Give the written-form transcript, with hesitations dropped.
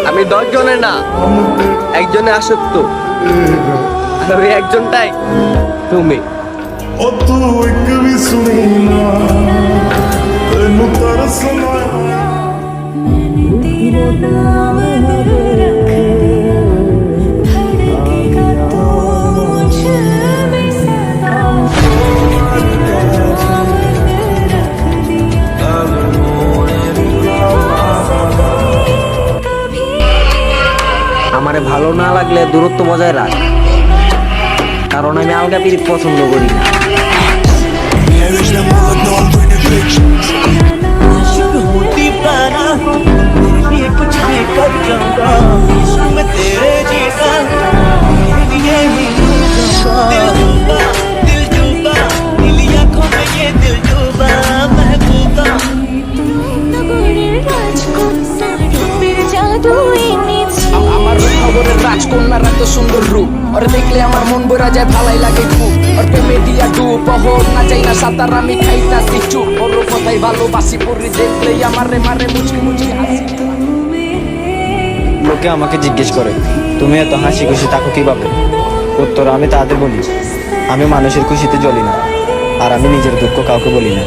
আমি 10 জনের না, একজনে আসক্ত, আর ওই একজনটাই তুমি। ও তুই কবি শুনি না তেনু तरस ना तेरा नाम दिल रख दिया धड़केगा तू मुझ में सदा नाम दिल रख दिया कभी আমারে ভালো না লাগলে দূরত্ব বজায় রাখ, কারণ আমি আলগা পিরিত পছন্দ করি না। कुछ भी कर जाऊंगा मैं तेरे जीता ये ही दिल डूबा नीली आंखों में ये दिल डूबा महबूबा আমার খবরের রাজকন্যার এত সুন্দর রূপ, ওর দেখলে আমার মন ভরা যায়, ভালাই লাগে খুব। ওর প্রেমে দিয়া ডুব হোক না চাই না সাঁতার, আমি খাইতাছি চুপ। ওর কথাই ভালোবাসি পড়ি, দেখলেই আমারে মারে মুচকি মুচকি হাসি। লোকে আমাকে জিজ্ঞেস করে তুমি এত হাসি খুশি থাকো কিভাবে? উত্তর আমি তাদের বলি, আমি মানুষের খুশিতে জ্বলি না, আর আমি নিজের দুঃখ কাউকে বলি না।